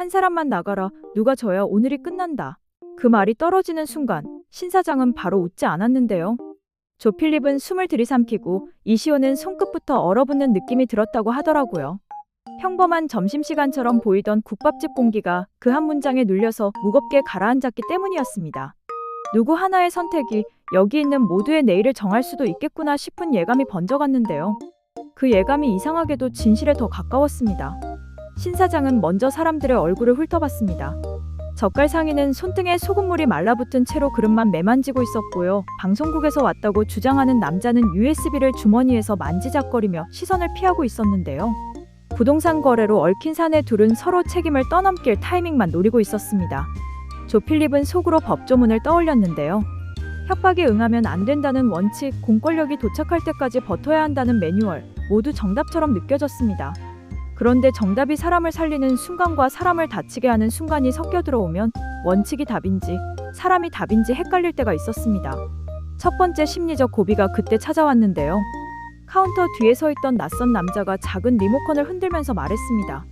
한 사람만 나가라. 누가 져야 오늘이 끝난다. 그 말이 떨어지는 순간 신 사장은 바로 웃지 않았는데요. 조필립은 숨을 들이삼키고 이시호는 손끝부터 얼어붙는 느낌이 들었다고 하더라고요. 평범한 점심시간처럼 보이던 국밥집 공기가 그 한 문장에 눌려서 무겁게 가라앉았기 때문이었습니다. 누구 하나의 선택이 여기 있는 모두의 내일을 정할 수도 있겠구나 싶은 예감이 번져갔는데요. 그 예감이 이상하게도 진실에 더 가까웠습니다. 신 사장은 먼저 사람들의 얼굴을 훑어봤습니다. 젓갈 상인은 손등에 소금물이 말라붙은 채로 그릇만 매만지고 있었고요. 방송국에서 왔다고 주장하는 남자는 USB를 주머니에서 만지작거리며 시선을 피하고 있었는데요. 부동산 거래로 얽힌 사내 둘은 서로 책임을 떠넘길 타이밍만 노리고 있었습니다. 조필립은 속으로 법조문을 떠올렸는데요. 협박에 응하면 안 된다는 원칙, 공권력이 도착할 때까지 버텨야 한다는 매뉴얼, 모두 정답처럼 느껴졌습니다. 그런데 정답이 사람을 살리는 순간과 사람을 다치게 하는 순간이 섞여 들어오면 원칙이 답인지 사람이 답인지 헷갈릴 때가 있었습니다. 첫 번째 심리적 고비가 그때 찾아왔는데요. 카운터 뒤에 서 있던 낯선 남자가 작은 리모컨을 흔들면서 말했습니다.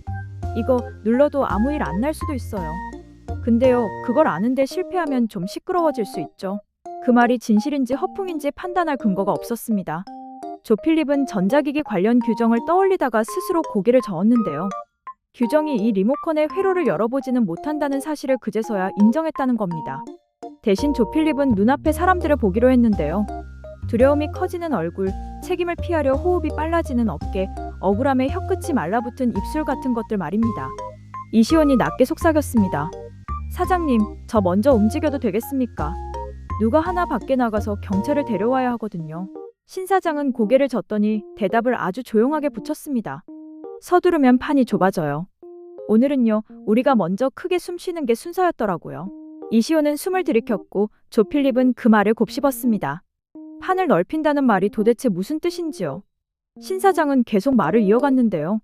이거 눌러도 아무 일 안 날 수도 있어요. 근데요, 그걸 아는데 실패하면 좀 시끄러워질 수 있죠. 그 말이 진실인지 허풍인지 판단할 근거가 없었습니다. 조필립은 전자기기 관련 규정을 떠올리다가 스스로 고개를 저었는데요. 규정이 이 리모컨의 회로를 열어보지는 못한다는 사실을 그제서야 인정했다는 겁니다. 대신 조필립은 눈앞의 사람들을 보기로 했는데요. 두려움이 커지는 얼굴, 책임을 피하려 호흡이 빨라지는 어깨, 억울함에 혀끝이 말라붙은 입술 같은 것들 말입니다. 이시온이 낮게 속삭였습니다. 사장님, 저 먼저 움직여도 되겠습니까? 누가 하나 밖에 나가서 경찰을 데려와야 하거든요. 신 사장은 고개를 젓더니 대답을 아주 조용하게 붙였습니다. 서두르면 판이 좁아져요. 오늘은요, 우리가 먼저 크게 숨 쉬는 게 순서였더라고요. 이시온은 숨을 들이켰고 조필립은 그 말을 곱씹었습니다. 판을 넓힌다는 말이 도대체 무슨 뜻인지요? 신 사장은 계속 말을 이어갔는데요.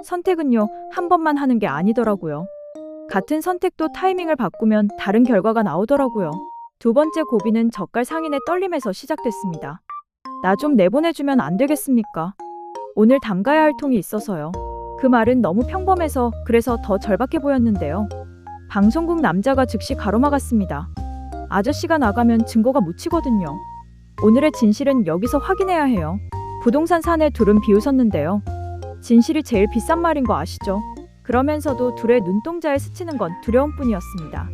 선택은요, 한 번만 하는 게 아니더라고요. 같은 선택도 타이밍을 바꾸면 다른 결과가 나오더라고요. 두 번째 고비는 젓갈 상인의 떨림에서 시작됐습니다. 나 좀 내보내주면 안 되겠습니까? 오늘 담가야 할 통이 있어서요. 그 말은 너무 평범해서 그래서 더 절박해 보였는데요. 방송국 남자가 즉시 가로막았습니다. 아저씨가 나가면 증거가 묻히거든요. 오늘의 진실은 여기서 확인해야 해요. 부동산 사내 둘은 비웃었는데요. 진실이 제일 비싼 말인 거 아시죠? 그러면서도 둘의 눈동자에 스치는 건 두려움뿐이었습니다.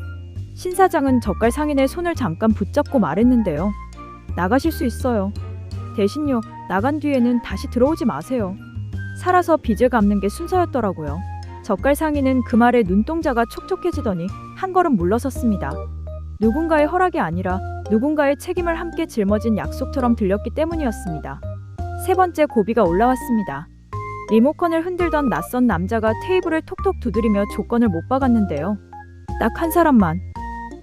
신 사장은 젓갈 상인의 손을 잠깐 붙잡고 말했는데요. 나가실 수 있어요. 대신요, 나간 뒤에는 다시 들어오지 마세요. 살아서 빚을 갚는 게 순서였더라고요. 젓갈 상인은 그 말에 눈동자가 촉촉해지더니 한 걸음 물러섰습니다. 누군가의 허락이 아니라 누군가의 책임을 함께 짊어진 약속처럼 들렸기 때문이었습니다. 세 번째 고비가 올라왔습니다. 리모컨을 흔들던 낯선 남자가 테이블을 톡톡 두드리며 조건을 못 박았는데요. 딱 한 사람만.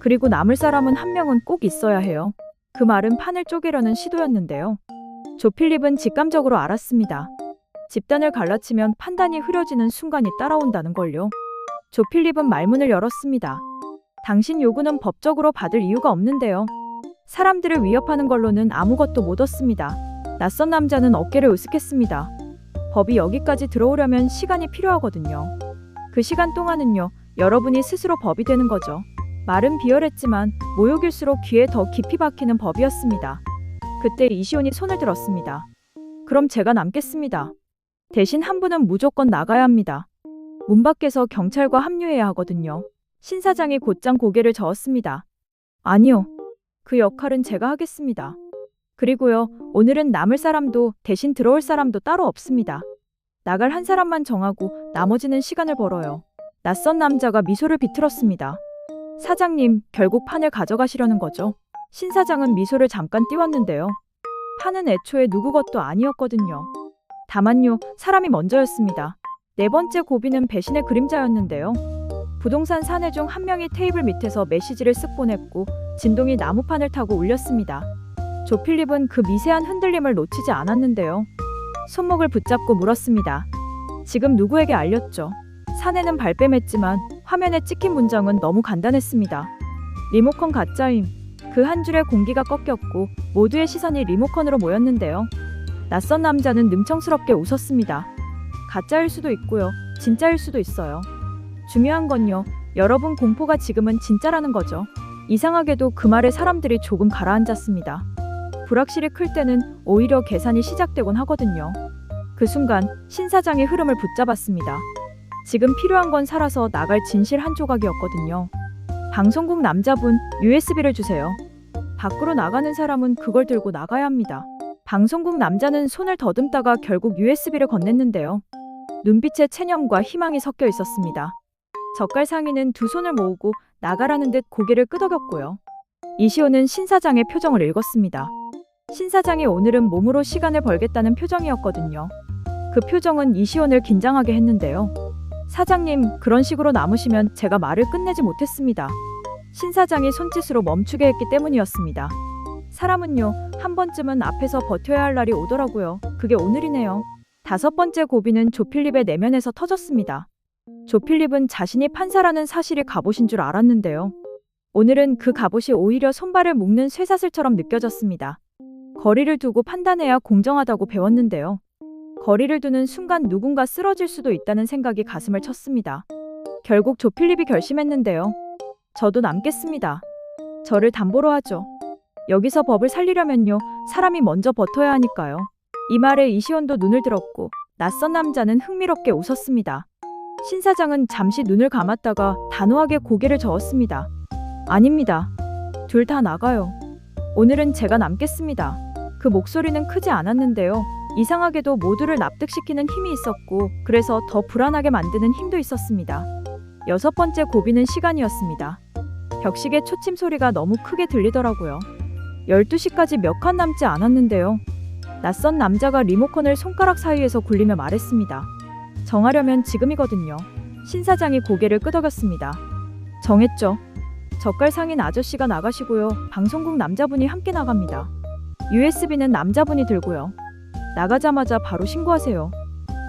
그리고 남을 사람은 한 명은 꼭 있어야 해요. 그 말은 판을 쪼개려는 시도였는데요. 조필립은 직감적으로 알았습니다. 집단을 갈라치면 판단이 흐려지는 순간이 따라온다는 걸요. 조필립은 말문을 열었습니다. 당신 요구는 법적으로 받을 이유가 없는데요. 사람들을 위협하는 걸로는 아무것도 못 얻습니다. 낯선 남자는 어깨를 으쓱했습니다. 법이 여기까지 들어오려면 시간이 필요하거든요. 그 시간 동안은요, 여러분이 스스로 법이 되는 거죠. 말은 비열했지만 모욕일수록 귀에 더 깊이 박히는 법이었습니다. 그때 이시온이 손을 들었습니다. 그럼 제가 남겠습니다. 대신 한 분은 무조건 나가야 합니다. 문 밖에서 경찰과 합류해야 하거든요. 신 사장이 곧장 고개를 저었습니다. 아니요. 그 역할은 제가 하겠습니다. 그리고요, 오늘은 남을 사람도 대신 들어올 사람도 따로 없습니다. 나갈 한 사람만 정하고 나머지는 시간을 벌어요. 낯선 남자가 미소를 비틀었습니다. 사장님, 결국 판을 가져가시려는 거죠? 신 사장은 미소를 잠깐 띄웠는데요. 판은 애초에 누구 것도 아니었거든요. 다만요, 사람이 먼저였습니다. 네 번째 고비는 배신의 그림자였는데요. 부동산 사내 중 한 명이 테이블 밑에서 메시지를 쓱 보냈고 진동이 나무판을 타고 울렸습니다. 조필립은 그 미세한 흔들림을 놓치지 않았는데요. 손목을 붙잡고 물었습니다. 지금 누구에게 알렸죠? 사내는 발뺌했지만 화면에 찍힌 문장은 너무 간단했습니다. 리모컨 가짜임. 그 한 줄에 공기가 꺾였고 모두의 시선이 리모컨으로 모였는데요. 낯선 남자는 능청스럽게 웃었습니다. 가짜일 수도 있고요. 진짜일 수도 있어요. 중요한 건요, 여러분 공포가 지금은 진짜라는 거죠. 이상하게도 그 말에 사람들이 조금 가라앉았습니다. 불확실히 클 때는 오히려 계산이 시작되곤 하거든요. 그 순간 신 사장의 흐름을 붙잡았습니다. 지금 필요한 건 살아서 나갈 진실 한 조각이었거든요. 방송국 남자분, USB를 주세요. 밖으로 나가는 사람은 그걸 들고 나가야 합니다. 방송국 남자는 손을 더듬다가 결국 USB를 건넸는데요. 눈빛에 체념과 희망이 섞여 있었습니다. 젓갈 상인은 두 손을 모으고 나가라는 듯 고개를 끄덕였고요. 이시호는 신 사장의 표정을 읽었습니다. 신 사장이 오늘은 몸으로 시간을 벌겠다는 표정이었거든요. 그 표정은 이시온을 긴장하게 했는데요. 사장님, 그런 식으로 남으시면 제가 말을 끝내지 못했습니다. 신 사장이 손짓으로 멈추게 했기 때문이었습니다. 사람은요, 한 번쯤은 앞에서 버텨야 할 날이 오더라고요. 그게 오늘이네요. 5번째 고비는 조필립의 내면에서 터졌습니다. 조필립은 자신이 판사라는 사실이 갑옷인 줄 알았는데요. 오늘은 그 갑옷이 오히려 손발을 묶는 쇠사슬처럼 느껴졌습니다. 거리를 두고 판단해야 공정하다고 배웠는데요. 거리를 두는 순간 누군가 쓰러질 수도 있다는 생각이 가슴을 쳤습니다. 결국 조필립이 결심했는데요. 저도 남겠습니다. 저를 담보로 하죠. 여기서 법을 살리려면요, 사람이 먼저 버텨야 하니까요. 이 말에 이시온도 눈을 들었고 낯선 남자는 흥미롭게 웃었습니다. 신 사장은 잠시 눈을 감았다가 단호하게 고개를 저었습니다. 아닙니다. 둘 다 나가요. 오늘은 제가 남겠습니다. 그 목소리는 크지 않았는데요. 이상하게도 모두를 납득시키는 힘이 있었고 그래서 더 불안하게 만드는 힘도 있었습니다. 6번째 고비는 시간이었습니다. 벽시계 초침 소리가 너무 크게 들리더라고요. 12시까지 몇 칸 남지 않았는데요. 낯선 남자가 리모컨을 손가락 사이에서 굴리며 말했습니다. 정하려면 지금이거든요. 신 사장이 고개를 끄덕였습니다. 정했죠. 젓갈 상인 아저씨가 나가시고요. 방송국 남자분이 함께 나갑니다. USB는 남자분이 들고요. 나가자마자 바로 신고하세요.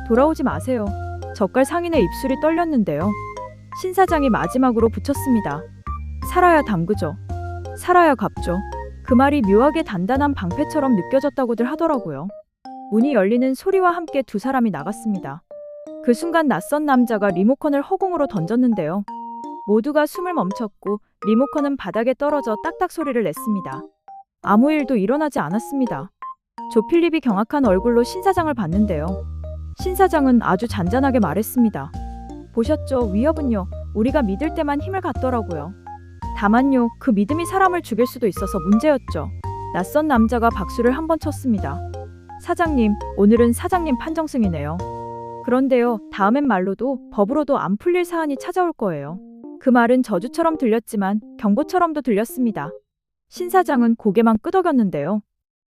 돌아오지 마세요. 젓갈 상인의 입술이 떨렸는데요. 신 사장이 마지막으로 붙였습니다. 살아야 담그죠. 살아야 갚죠. 그 말이 묘하게 단단한 방패처럼 느껴졌다고들 하더라고요. 문이 열리는 소리와 함께 두 사람이 나갔습니다. 그 순간 낯선 남자가 리모컨을 허공으로 던졌는데요. 모두가 숨을 멈췄고 리모컨은 바닥에 떨어져 딱딱 소리를 냈습니다. 아무 일도 일어나지 않았습니다. 조필립이 경악한 얼굴로 신 사장을 봤는데요. 신 사장은 아주 잔잔하게 말했습니다. 보셨죠? 위협은요, 우리가 믿을 때만 힘을 갖더라고요. 다만요, 그 믿음이 사람을 죽일 수도 있어서 문제였죠. 낯선 남자가 박수를 한번 쳤습니다. 사장님, 오늘은 사장님 판정승이네요. 그런데요, 다음엔 말로도 법으로도 안 풀릴 사안이 찾아올 거예요. 그 말은 저주처럼 들렸지만 경고처럼도 들렸습니다. 신 사장은 고개만 끄덕였는데요.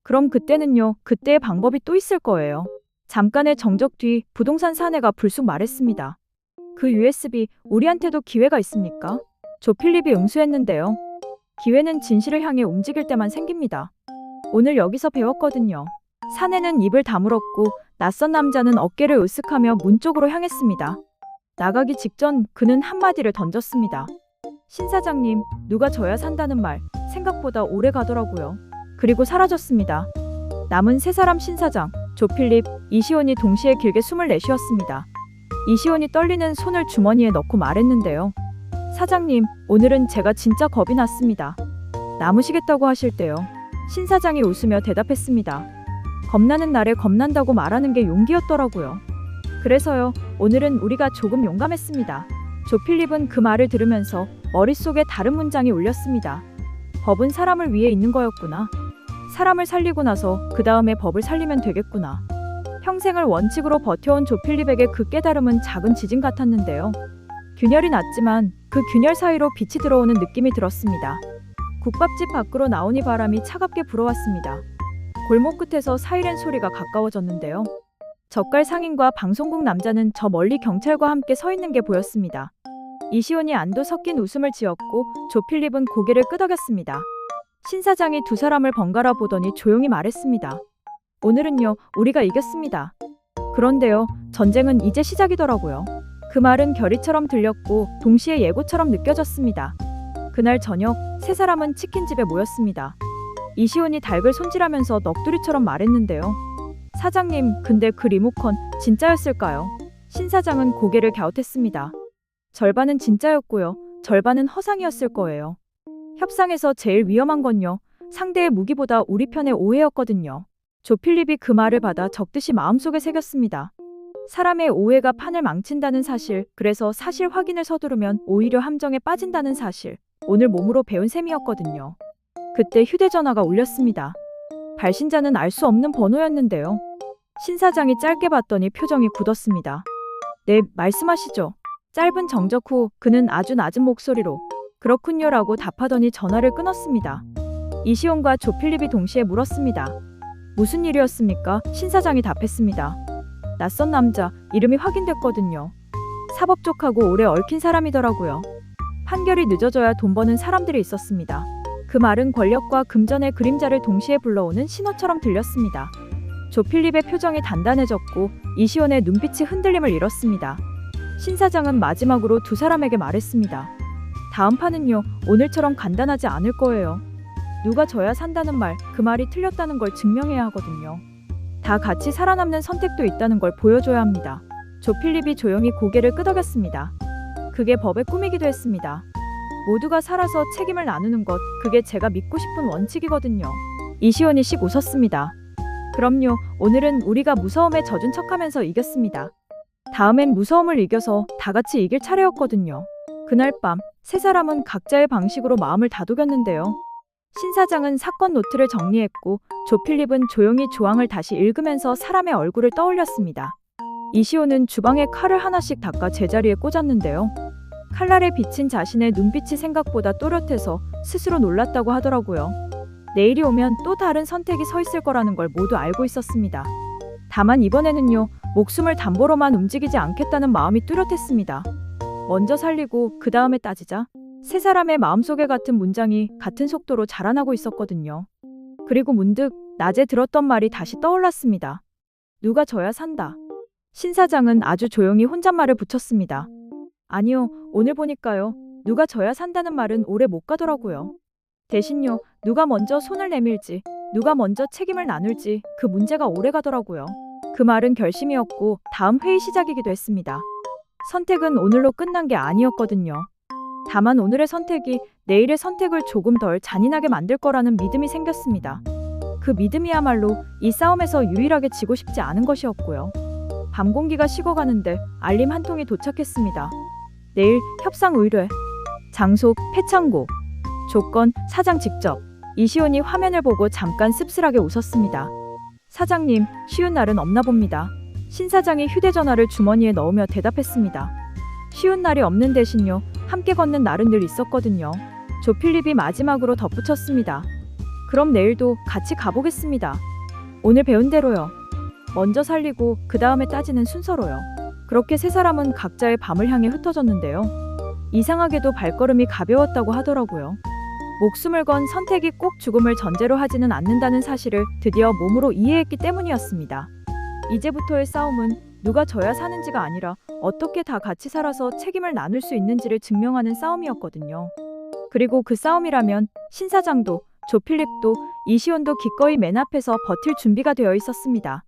그럼 그때는요, 그때의 방법이 또 있을 거예요. 잠깐의 정적 뒤 부동산 사내가 불쑥 말했습니다. 그 USB, 우리한테도 기회가 있습니까? 조필립이 응수했는데요. 기회는 진실을 향해 움직일 때만 생깁니다. 오늘 여기서 배웠거든요. 사내는 입을 다물었고 낯선 남자는 어깨를 으쓱하며 문 쪽으로 향했습니다. 나가기 직전 그는 한마디를 던졌습니다. 신 사장님, 누가 져야 산다는 말 생각보다 오래 가더라고요. 그리고 사라졌습니다. 남은 세 사람 신 사장, 조필립, 이시온이 동시에 길게 숨을 내쉬었습니다. 이시온이 떨리는 손을 주머니에 넣고 말했는데요. 사장님, 오늘은 제가 진짜 겁이 났습니다. 남으시겠다고 하실 때요. 신 사장이 웃으며 대답했습니다. 겁나는 날에 겁난다고 말하는 게 용기였더라고요. 그래서요, 오늘은 우리가 조금 용감했습니다. 조필립은 그 말을 들으면서 머릿속에 다른 문장이 울렸습니다. 법은 사람을 위해 있는 거였구나. 사람을 살리고 나서 그 다음에 법을 살리면 되겠구나. 평생을 원칙으로 버텨온 조필립에게 그 깨달음은 작은 지진 같았는데요. 균열이 났지만 그 균열 사이로 빛이 들어오는 느낌이 들었습니다. 국밥집 밖으로 나오니 바람이 차갑게 불어왔습니다. 골목 끝에서 사이렌 소리가 가까워졌는데요. 젓갈 상인과 방송국 남자는 저 멀리 경찰과 함께 서 있는 게 보였습니다. 이시온이 안도 섞인 웃음을 지었고 조필립은 고개를 끄덕였습니다. 신 사장이 두 사람을 번갈아 보더니 조용히 말했습니다. 오늘은요, 우리가 이겼습니다. 그런데요, 전쟁은 이제 시작이더라고요. 그 말은 결의처럼 들렸고 동시에 예고처럼 느껴졌습니다. 그날 저녁 세 사람은 치킨집에 모였습니다. 이시온이 닭을 손질하면서 넋두리처럼 말했는데요. 사장님, 근데 그 리모컨 진짜였을까요? 신 사장은 고개를 갸웃했습니다. 절반은 진짜였고요. 절반은 허상이었을 거예요. 협상에서 제일 위험한 건요. 상대의 무기보다 우리 편의 오해였거든요. 조필립이 그 말을 받아 적듯이 마음속에 새겼습니다. 사람의 오해가 판을 망친다는 사실, 그래서 사실 확인을 서두르면 오히려 함정에 빠진다는 사실, 오늘 몸으로 배운 셈이었거든요. 그때 휴대전화가 울렸습니다. 발신자는 알 수 없는 번호였는데요. 신 사장이 짧게 봤더니 표정이 굳었습니다. 네, 말씀하시죠. 짧은 정적 후 그는 아주 낮은 목소리로 그렇군요라고 답하더니 전화를 끊었습니다. 이시온과 조필립이 동시에 물었습니다. 무슨 일이었습니까? 신 사장이 답했습니다. 낯선 남자, 이름이 확인됐거든요. 사법 쪽하고 오래 얽힌 사람이더라고요. 판결이 늦어져야 돈 버는 사람들이 있었습니다. 그 말은 권력과 금전의 그림자를 동시에 불러오는 신호처럼 들렸습니다. 조필립의 표정이 단단해졌고 이시온의 눈빛이 흔들림을 잃었습니다. 신 사장은 마지막으로 두 사람에게 말했습니다. 다음 판은요, 오늘처럼 간단하지 않을 거예요. 누가 져야 산다는 말, 그 말이 틀렸다는 걸 증명해야 하거든요. 다 같이 살아남는 선택도 있다는 걸 보여줘야 합니다. 조필립이 조용히 고개를 끄덕였습니다. 그게 법의 꿈이기도 했습니다. 모두가 살아서 책임을 나누는 것, 그게 제가 믿고 싶은 원칙이거든요. 이시온이 씩 웃었습니다. 그럼요, 오늘은 우리가 무서움에 젖은 척하면서 이겼습니다. 다음엔 무서움을 이겨서 다 같이 이길 차례였거든요. 그날 밤, 세 사람은 각자의 방식으로 마음을 다독였는데요. 신 사장은 사건 노트를 정리했고 조필립은 조용히 조항을 다시 읽으면서 사람의 얼굴을 떠올렸습니다. 이시온은 주방에 칼을 하나씩 닦아 제자리에 꽂았는데요. 칼날에 비친 자신의 눈빛이 생각보다 또렷해서 스스로 놀랐다고 하더라고요. 내일이 오면 또 다른 선택이 서 있을 거라는 걸 모두 알고 있었습니다. 다만 이번에는요, 목숨을 담보로만 움직이지 않겠다는 마음이 뚜렷했습니다. 먼저 살리고 그 다음에 따지자. 세 사람의 마음속에 같은 문장이 같은 속도로 자라나고 있었거든요. 그리고 문득 낮에 들었던 말이 다시 떠올랐습니다. 누가 져야 산다. 신 사장은 아주 조용히 혼잣말을 붙였습니다. 아니요, 오늘 보니까요. 누가 져야 산다는 말은 오래 못 가더라고요. 대신요, 누가 먼저 손을 내밀지, 누가 먼저 책임을 나눌지 그 문제가 오래 가더라고요. 그 말은 결심이었고 다음 회의 시작이기도 했습니다. 선택은 오늘로 끝난 게 아니었거든요. 다만 오늘의 선택이 내일의 선택을 조금 덜 잔인하게 만들 거라는 믿음이 생겼습니다. 그 믿음이야말로 이 싸움에서 유일하게 지고 싶지 않은 것이었고요. 밤 공기가 식어가는데 알림 한 통이 도착했습니다. 내일 협상 의뢰. 장소 폐창고. 조건 사장 직접. 이시온이 화면을 보고 잠깐 씁쓸하게 웃었습니다. 사장님, 쉬운 날은 없나 봅니다. 신 사장이 휴대전화를 주머니에 넣으며 대답했습니다. 쉬운 날이 없는 대신요, 함께 걷는 날은 늘 있었거든요. 조필립이 마지막으로 덧붙였습니다. 그럼 내일도 같이 가보겠습니다. 오늘 배운 대로요. 먼저 살리고 그 다음에 따지는 순서로요. 그렇게 세 사람은 각자의 밤을 향해 흩어졌는데요. 이상하게도 발걸음이 가벼웠다고 하더라고요. 목숨을 건 선택이 꼭 죽음을 전제로 하지는 않는다는 사실을 드디어 몸으로 이해했기 때문이었습니다. 이제부터의 싸움은 누가 져야 사는지가 아니라 어떻게 다 같이 살아서 책임을 나눌 수 있는지를 증명하는 싸움이었거든요. 그리고 그 싸움이라면 신 사장도 조필립도 이시온도 기꺼이 맨 앞에서 버틸 준비가 되어 있었습니다.